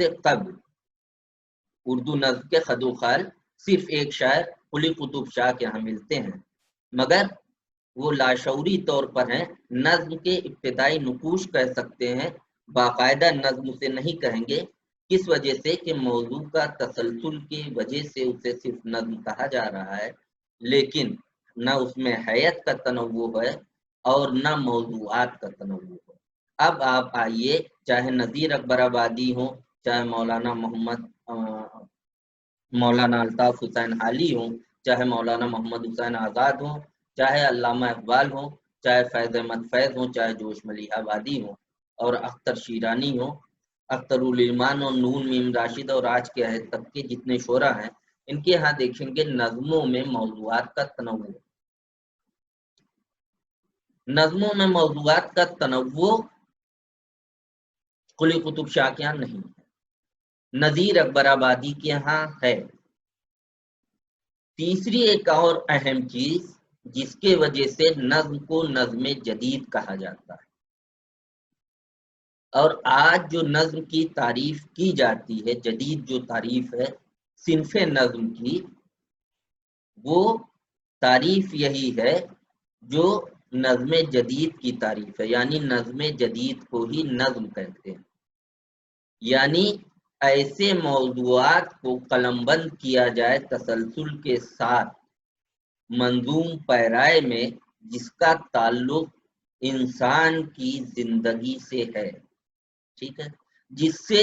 سے قبل اردو نظم کے خد و خال صرف ایک شاعر قلی قطب شاہ کے یہاں ملتے ہیں، مگر وہ لاشعوری طور پر ہیں، نظم کے ابتدائی نقوش کہہ سکتے ہیں، باقاعدہ نظم اسے نہیں کہیں گے، کس وجہ سے کہ موضوع کا تسلسل کی وجہ سے اسے صرف نظم کہا جا رہا ہے، لیکن نہ اس میں حیت کا تنوع ہے اور نہ موضوعات کا تنوع ہے۔ اب آپ آئیے، چاہے نذیر اکبر آبادی ہوں، چاہے مولانا الطاف حسین حالی ہوں، چاہے مولانا محمد حسین آزاد ہوں، چاہے علامہ اقبال ہوں، چاہے فیض احمد فیض ہوں، چاہے جوش ملیح آبادی ہوں اور اختر شیرانی ہوں، اختر الایمان اور نون میم راشد اور آج کے عہد تک کے جتنے شعرا ہیں، ان کے ہاں دیکھیں گے نظموں میں موضوعات کا تنوع، نظموں میں موضوعات کا تنوع قلی قطب شاہ کے یہاں نہیں ہے، نذیر اکبر آبادی کے یہاں ہے۔ تیسری ایک اور اہم چیز جس کے وجہ سے نظم کو نظم جدید کہا جاتا ہے، اور آج جو نظم کی تعریف کی جاتی ہے، جدید جو تعریف ہے صنف نظم کی، وہ تعریف یہی ہے جو نظم جدید کی تعریف ہے، یعنی نظم جدید کو ہی نظم کہتے ہیں، یعنی ایسے موضوعات کو قلم بند کیا جائے تسلسل کے ساتھ منظوم پیرائے میں، جس کا تعلق انسان کی زندگی سے ہے، ٹھیک ہے، جس سے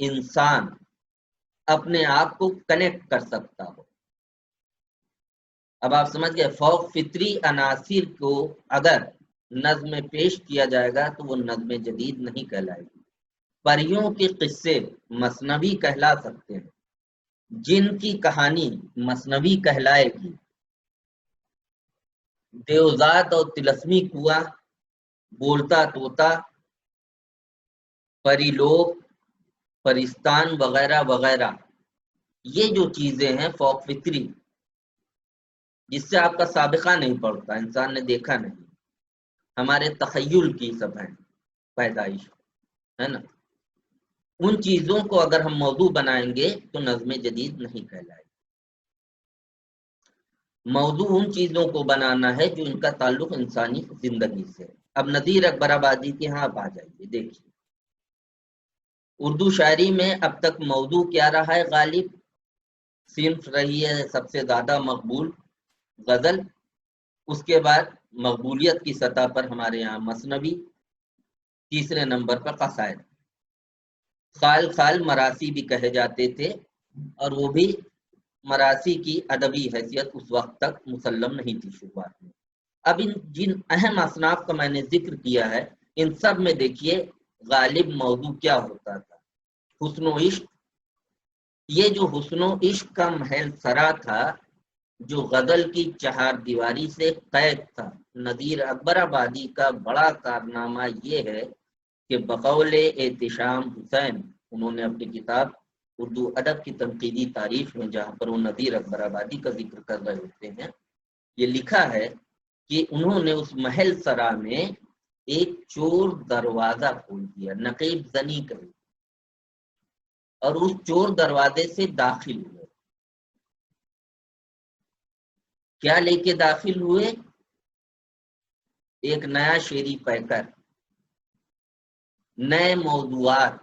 انسان اپنے آپ کو کنیکٹ کر سکتا ہو۔ اب آپ سمجھ گئے، فوق فطری عناصر کو اگر نظم میں پیش کیا جائے گا تو وہ نظم جدید نہیں کہلائے گی۔ پریوں کے قصے مثنوی کہلا سکتے ہیں، جن کی کہانی مثنوی کہلائے گی، دیوزاد اور تلسمی کنواں، بولتا طوطا، پری لوگ، پرستان وغیرہ وغیرہ، یہ جو چیزیں ہیں فوق فطری، جس سے آپ کا سابقہ نہیں پڑتا، انسان نے دیکھا نہیں، ہمارے تخیل کی سب ہیں پیدائش، ہے نا، ان چیزوں کو اگر ہم موضوع بنائیں گے تو نظم جدید نہیں کہلائے گی۔ موضوع ان چیزوں کو بنانا ہے جو ان کا تعلق انسانی زندگی سے ہے۔ اب نذیر اکبر آبادی کے ہاں آپ آ جائیے، دیکھیے اردو شاعری میں اب تک موضوع کیا رہا ہے غالب؟ صنف رہی ہے سب سے زیادہ مقبول غزل، اس کے بعد مقبولیت کی سطح پر ہمارے یہاں مثنوی، تیسرے نمبر پر قصائد، خال خال مراثی بھی کہے جاتے تھے، اور وہ بھی مراثی کی ادبی حیثیت اس وقت تک مسلم نہیں تھی شروعات میں۔ اب ان جن اہم اصناف کا میں نے ذکر کیا ہے، ان سب میں دیکھیے غالب موضوع کیا ہوتا تھا؟ حسن و عشق، یہ جو حسن و عشق کا محل سرا تھا، جو غزل کی چہار دیواری سے قید تھا۔ نذیر اکبر آبادی کا بڑا کارنامہ یہ ہے کہ بقول احتشام حسین، انہوں نے اپنی کتاب اردو ادب کی تنقیدی تعریف میں، جہاں پر وہ نذیر اکبر آبادی کا ذکر کر رہے ہوتے ہیں، یہ لکھا ہے کہ انہوں نے اس محل سرا میں ایک چور دروازہ کھول دیا، نقیب زنی کری، اور اس چور دروازے سے داخل ہوئے۔ کیا لے کے داخل ہوئے؟ ایک نیا شعری پیکر، نئے موضوعات،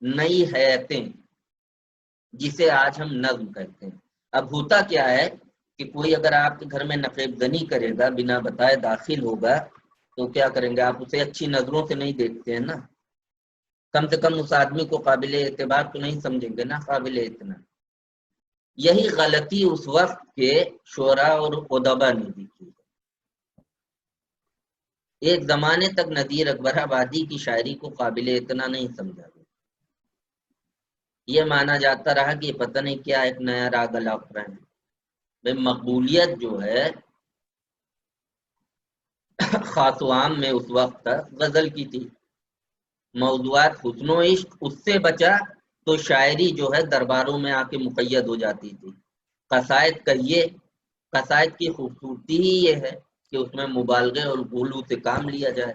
نئی حیاتیں، جسے آج ہم نظم کہتے ہیں۔ اب ہوتا کیا ہے کہ کوئی اگر آپ کے گھر میں نقیب زنی کرے گا، بنا بتائے داخل ہوگا، تو کیا کریں گے؟ آپ اسے اچھی نظروں سے نہیں دیکھتے ہیں نا، کم سے کم اس آدمی کو قابل اعتبار تو نہیں سمجھیں گے نا، قابل اعتنا۔ یہی غلطی اس وقت کے شعراء اور ادبا نے بھی کی۔ ایک زمانے تک نذیر اکبر آبادی کی شاعری کو قابل اعتنا نہیں سمجھا گیا، یہ مانا جاتا رہا کہ یہ پتہ نہیں کیا ایک نیا راگ الاپ رہے ہیں۔ مقبولیت جو ہے خاص و عام میں اس وقت غزل کی تھی، موضوعات حسن و عشق اس سے بچا تو شاعری جو ہے درباروں میں آ کے مقید ہو جاتی تھی۔ قصائد کہیے، قصائد کی خوبصورتی ہی یہ ہے کہ اس میں مبالغے اور غلو سے کام لیا جائے۔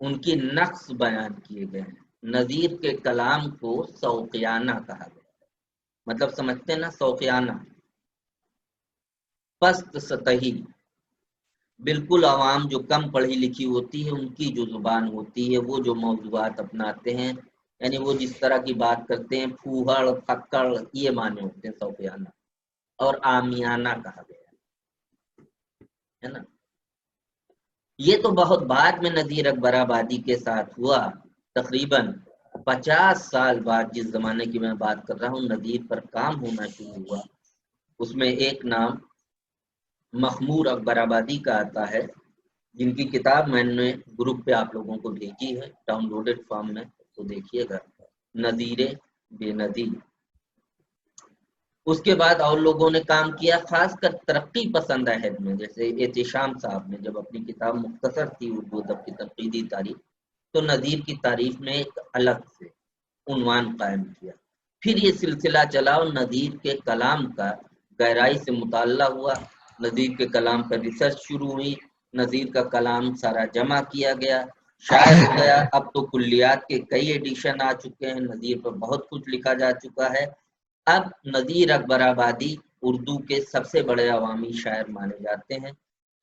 ان کی نقص بیان کیے گئے ہیں۔ نظیر کے کلام کو سوقیانہ کہا گیا ہے، مطلب سمجھتے ہیں نا سوقیانہ، پست سطحی، بالکل عوام جو کم پڑھی لکھی ہوتی ہے ان کی جو زبان ہوتی ہے، وہ جو موضوعات اپناتے ہیں، یعنی وہ جس طرح کی بات کرتے ہیں، پھوہڑ پھکڑ، یہ معنی ہوتے ہیں سوقیانہ، اور عامیانہ کہا گیا ہے نا۔ یہ تو بہت بعد میں نذیر اکبر آبادی کے ساتھ ہوا، تقریباً 50 سال بعد، جس زمانے کی میں بات کر رہا ہوں، نذیر پر کام ہونا شروع ہوا۔ اس میں ایک نام مخمور اکبر آبادی کا آتا ہے، جن کی کتاب میں نے گروپ پہ آپ لوگوں کو بھیجی ہے ڈاؤن لوڈڈ فارم میں، تو دیکھیے گا، نذیر بے نظیر۔ اس کے بعد اور لوگوں نے کام کیا، خاص کر ترقی پسند عہد میں، جیسے احتشام صاحب نے جب اپنی کتاب مختصر تھی اردو ادب کی تنقیدی تاریخ، تو نذیر کی تعریف میں ایک الگ سے عنوان قائم کیا۔ پھر یہ سلسلہ چلا اور نذیر کے کلام کا گہرائی سے مطالعہ ہوا، نذیر کے کلام پر ریسرچ شروع ہوئی، نذیر کا کلام سارا جمع کیا گیا، شائع ہو گیا۔ اب تو کلیات کے کئی ایڈیشن آ چکے ہیں، نذیر پر بہت کچھ لکھا جا چکا ہے۔ اب نذیر اکبر آبادی اردو کے سب سے بڑے عوامی شاعر مانے جاتے ہیں۔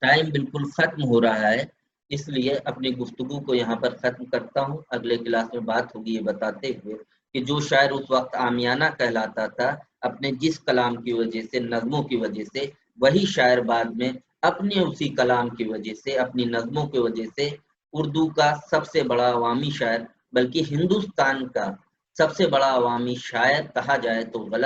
ٹائم بالکل ختم ہو رہا ہے، اس لیے اپنی گفتگو کو یہاں پر ختم کرتا ہوں۔ اگلے کلاس میں بات ہوگی یہ بتاتے ہوئے کہ جو شاعر اس وقت عامیانہ کہلاتا تھا اپنے جس کلام کی وجہ سے، نظموں کی وجہ سے، وہی شاعر بعد میں اپنے اسی کلام کی وجہ سے، اپنی نظموں کی وجہ سے اردو کا سب سے بڑا عوامی شاعر، بلکہ ہندوستان کا سب سے بڑا عوامی شاعر کہا جائے تو غلط